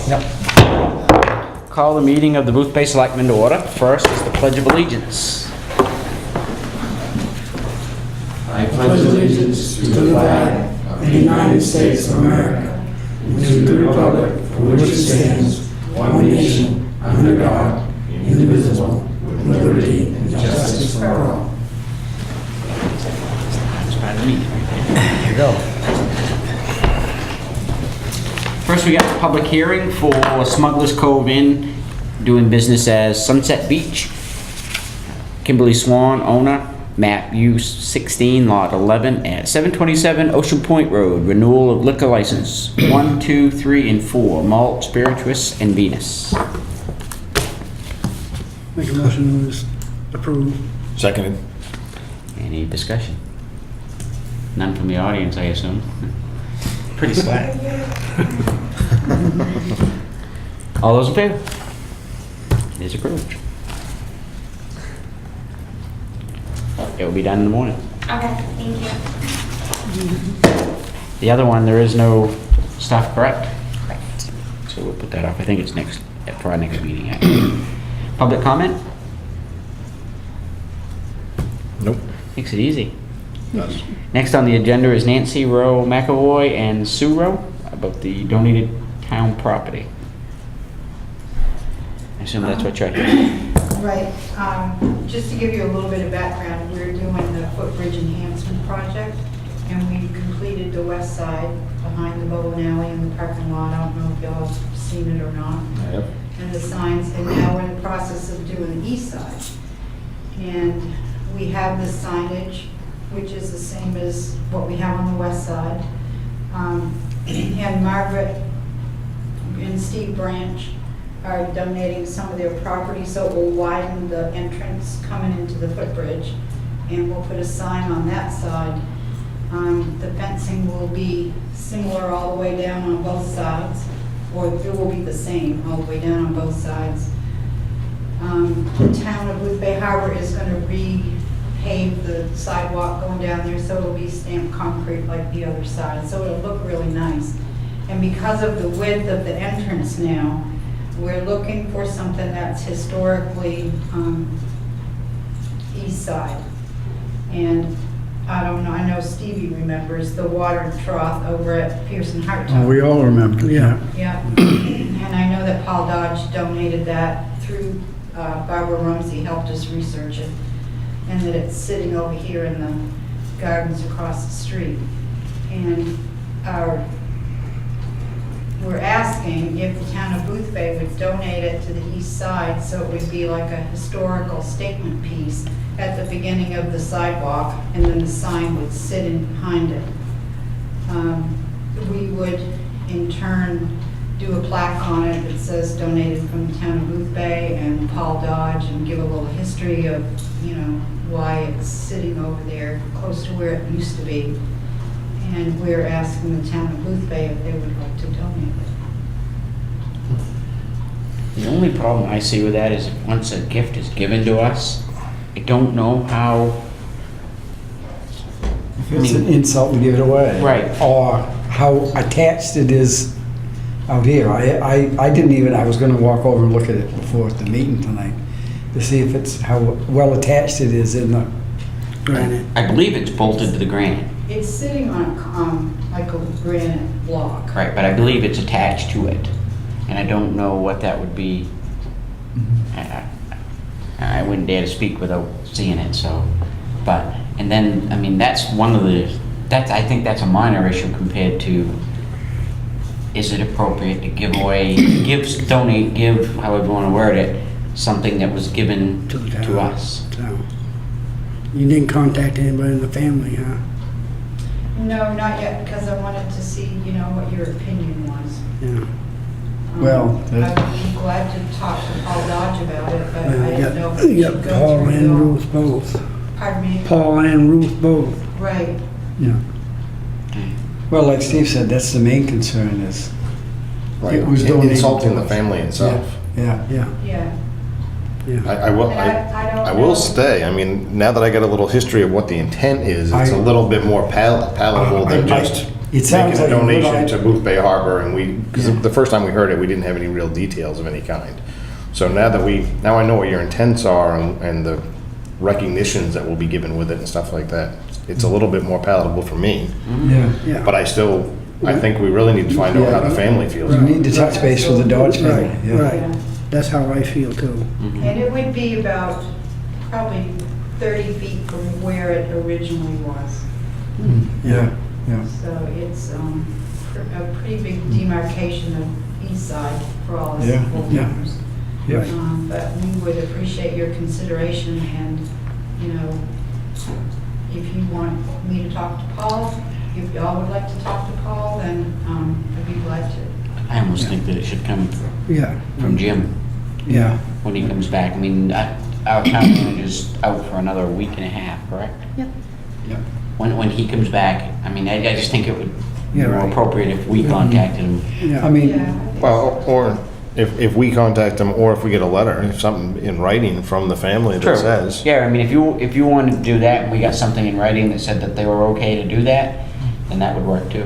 Yep. Call the meeting of the Boothbay Selectmen to order. First is the Pledge of Allegiance. I pledge allegiance to the flag of the United States of America and to the republic for which it stands, one nation, under God, indivisible, with liberty and justice for all. That's part of the meeting right there. There you go. First, we got the public hearing for Smuggler's Cove Inn, doing business as Sunset Beach. Kimberly Swan, owner, map use 16, lot 11, at 727 Ocean Point Road, renewal of liquor license 1, 2, 3, and 4, malt, spirituous, and Venus. Make a motion to approve. Seconded. Any discussion? None from the audience, I assume. Pretty slack. All those in favor? It is approved. It will be done in the morning. Okay, thank you. The other one, there is no stuff, correct? Correct. So we'll put that off. I think it's next, for our next meeting, actually. Public comment? Nope. Makes it easy. Does. Next on the agenda is Nancy Rowe McAvoy and Sue Rowe about the donated town property. I assume that's what you're here. Right. Just to give you a little bit of background, we're doing the footbridge enhancement project, and we completed the west side behind the bowling alley and the parking lot. I don't know if y'all have seen it or not. Yep. And the signs, and now we're in the process of doing the east side. And we have the signage, which is the same as what we have on the west side. And Margaret and Steve Branch are donating some of their property, so it will widen the entrance coming into the footbridge. And we'll put a sign on that side. The fencing will be similar all the way down on both sides, or it will be the same all the way down on both sides. The town of Boothbay Harbor is going to repave the sidewalk going down there, so it'll be stamped concrete like the other side, so it'll look really nice. And because of the width of the entrance now, we're looking for something that's historically east side. And I don't know, I know Stevie remembers the water trough over at Pearson Hartog. Oh, we all remember, yeah. Yeah, and I know that Paul Dodge donated that through Barbara Rumsey, helped us research it, and that it's sitting over here in the gardens across the street. And we're asking if the town of Boothbay would donate it to the east side, so it would be like a historical statement piece at the beginning of the sidewalk, and then the sign would sit in behind it. We would, in turn, do a plaque on it that says donated from the town of Boothbay and Paul Dodge, and give a little history of, you know, why it's sitting over there close to where it used to be. And we're asking the town of Boothbay if they would like to donate it. The only problem I see with that is once a gift is given to us, I don't know how. If it's an insult to give it away. Right. Or how attached it is out here. I didn't even, I was gonna walk over and look at it before the meeting tonight to see if it's, how well attached it is in the granite. I believe it's bolted to the granite. It's sitting on like a granite block. Right, but I believe it's attached to it. And I don't know what that would be. I wouldn't dare to speak without seeing it, so. But, and then, I mean, that's one of the, I think that's a minor issue compared to, is it appropriate to give away, donate, give, however you want to word it, something that was given To the town. to us. Town. You didn't contact anybody in the family, huh? No, not yet, because I wanted to see, you know, what your opinion was. Yeah. Well, I'd be glad to talk to Paul Dodge about it, but I You didn't know if got, we you should got go Paul through and it all. Ruth both. Pardon me? Paul and Ruth both, Right. yeah. Well, like Steve said, that's the main concern is. Right. It was donated Insulting to the us. family itself. Yeah, yeah, Yeah. yeah. I will. And I don't I will know. stay. I mean, now that I got a little history of what the intent is, it's a I- little bit more palatable than just. It sounds making a like a good donation to idea. Boothbay Harbor, and because Yeah. the first time we heard it, we didn't have any real details of any kind. So now I know what your intents are and the recognitions that will be given with it and stuff like that. It's a little bit more palatable for me, Yeah. Yeah. but I think we really need to find out how the family feels. You need to touch base with the Dodge family. Right, Yeah. right. That's how I feel too. And it would be about probably 30 feet from where it originally was. Yeah, yeah. So it's a pretty big demarcation of east side for all us Yeah, yeah. owners. Yeah. But we would appreciate your consideration and, if you want me to talk to Paul, if y'all would like to talk to Paul, then I'd be glad to. I almost think that it should come Yeah, from Jim Yeah. when he comes back. I mean, our town manager's out for another week and a half, correct? Yep. Yeah. When he comes back, I mean, I just think it would be Yeah, more right. appropriate if we contacted him. yeah. I mean, Yeah, I think Well, or if we contact them, or if we get a letter, something in writing from the family that says. Yeah, I mean, if you wanted to do that, and we got something in writing that said that they were okay to do that, then that would work too.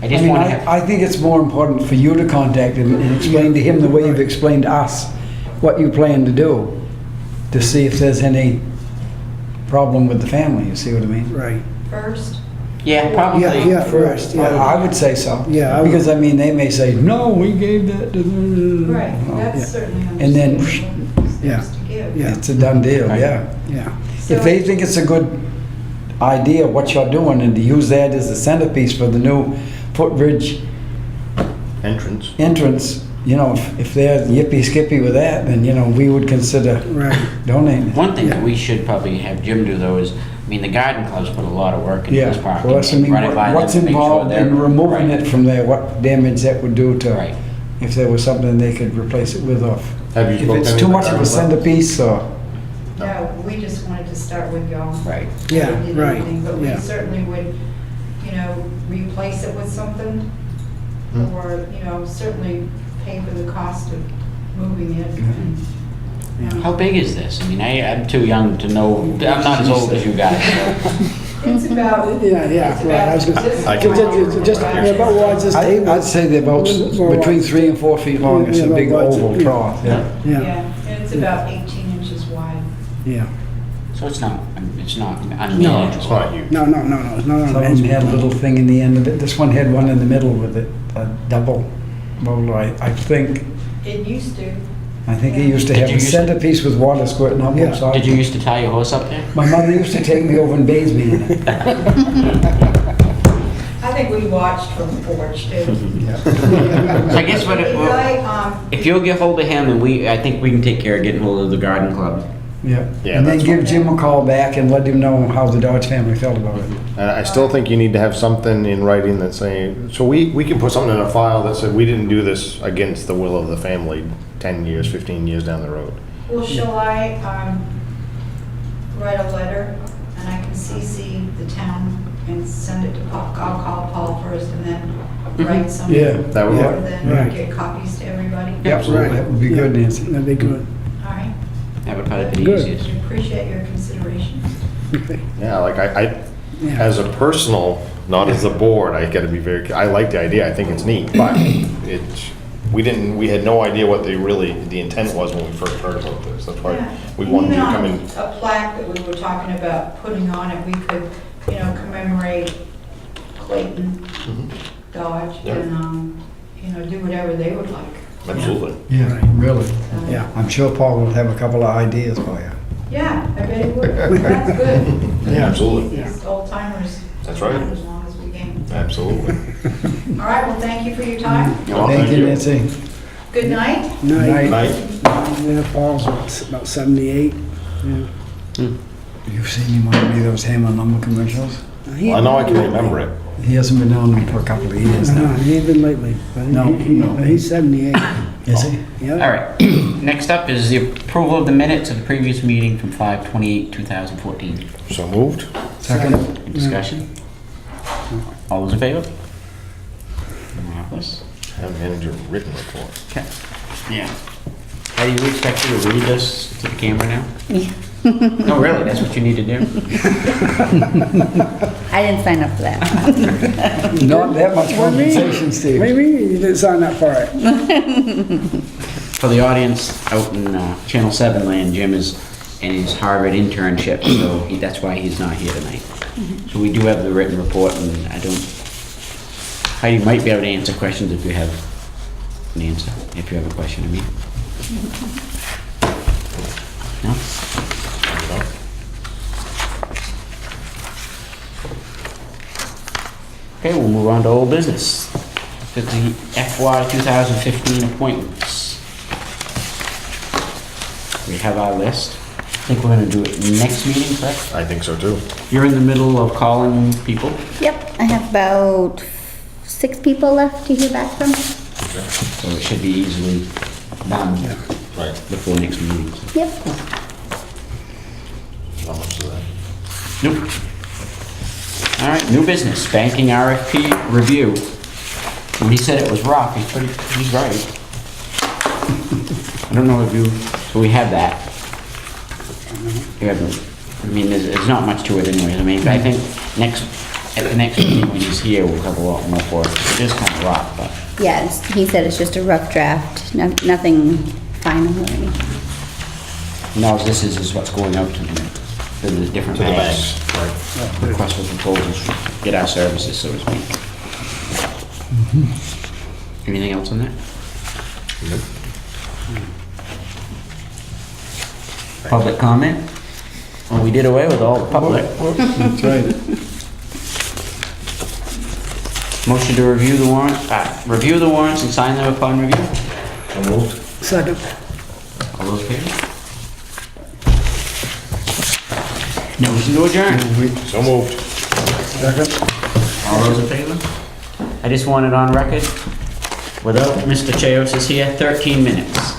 I I just mean, want to have, I think it's more important for you to contact him and explain to him the way you've explained to us what you plan to do, to see if there's any problem with the family, you see what I mean? Right. first, yeah, probably. Yeah, first, yeah. I would say so. Yeah, I would. Because, I mean, they may say, no, we gave that to the... right, Oh, that's certainly And then, understandable. yeah, Things to give. yeah. It's a done deal, Right. yeah. Yeah, So- If they think it's a good idea, what you're doing, and to use that as a centerpiece for the new footbridge Entrance. entrance, if they're yippee-skippy with that, then, we would consider right. donating. One thing that we should probably have Jim do though is, I mean, the garden club's put a lot of work into Yeah, this park. well, that's, I and mean, run it by them what's to make sure involved they're- in removing right, it from there, what damage that would do to, Right. if there was something they could replace it with, or Have you if spoken it's to too the much of a garden club? centerpiece, or, No, we just wanted to start with y'all. Right. Yeah, We did right, anything, But we yeah. certainly would, replace it with something, Hmm. or, certainly pay for the cost of moving it. and, How big is this? I mean, I'm too young to know, I'm not as old as you guys, so. It's about. Yeah, yeah, it's right, I was about gonna- this I can- wide. Just, yeah, about wide as this table. I'd say they're about between 3 and 4 feet long, it's a Yeah, big about wide, oval yeah. trough, yeah. Yeah, Yeah, and it's about 18 inches wide. yeah. So it's not It's unmanageable. not you. No, it's not Some of them had a little thing in the end of it, this one had one in the middle with it, a double roller, I think. It used to. I think he used to Did have you a use to- centerpiece with water squirting up Yeah. both sides. Did you used to tie your horse up there? My mother used to take me over and bathe me in it. I think we watched from the porch too. So I guess what it, Right, if you'll get hold of him, and I think we can take care of getting hold of the garden club. Yeah. Yeah, And then that's give Jim a call back and let him know how the Dodge family felt about it. And I still think you need to have something in writing that's saying, so we can put something in a file that said we didn't do this against the will of the family 10 years, 15 years down the road. well, shall I write a letter and I can CC the town and send it to Paul? I'll call Paul first and then write something. Yeah, that would yeah, work. Then right. get copies to everybody. Yep, Absolutely. that would be good, Nancy. That'd be good. All right. That would probably be the Good. easiest. We appreciate your consideration. Yeah, like I Yeah. as a personal, not as a board, I gotta be I like the idea, I think it's neat, but we had no idea what the intent was when we first heard about this. That's why Yeah. we wanted you to Even come on in. a plaque that we were talking about putting on it, we could, commemorate Clayton, Dodge, Yeah. and, do whatever they would like. Absolutely. Yeah, really. Yeah. I'm sure Paul will have a couple of ideas for you. Yeah, I bet it would. That's good. Yeah, absolutely. These old timers. That's right. As long as we can. Absolutely. All right, well, thank you for your time. Well, Thank you, Nancy. Good night. Night. Night. Yeah, Paul's about 78. Yeah. You've seen him on any of those Hammer number commercials? He- I know I can remember it. He hasn't been on them for a couple of years No, now. he ain't been lately. But No, no. He's 78. Is he? Yeah. All right, next up is the approval of the minutes of the previous meeting from 5/28/2014. So moved. Second? Any discussion? All those in favor? Marvelous. Town manager written report. Okay. Yeah. Heidi, we expect you to read this to the camera now? No, really, that's what you need to do? I didn't sign up for that. Not that much compensation, Steve. Maybe you didn't sign up for it. For the audience out in Channel 7 land, Jim is in his Harvard internship, so that's why he's not here tonight. So we do have the written report, and Heidi might be able to answer questions if you have an answer, if you have a question, I mean. No? Okay, we'll move on to old business. To the FY 2015 appointments. We have our list. I think we're gonna do it next meeting, correct? I think so too. You're in the middle of calling people. Yep, I have about 6 people left to hear back from. So it should be easily done Right. before next meeting. Yep. How much is that? Nope. All right, new business, banking RFP review. When he said it was rough, he's right. I don't know if so we have that. I mean, there's not much to it anyway. I mean, I think at the next meeting when he's here, we'll have a lot more for it. It is kind of rough, but. Yeah, he said it's just a rough draft, nothing final or anything. No, this is what's going out to the different To the banks. banks, right. Request for proposals, get our services, so to speak. Anything else on that? Nope. Public comment? Well, we did away with all the public. That's right. Motion to review the warrants and sign them upon review. So moved. Second. All those in favor? Motion to adjourn. So moved. Second. All those in favor? I just want it on record, without Mr. Chayos is here, 13 minutes.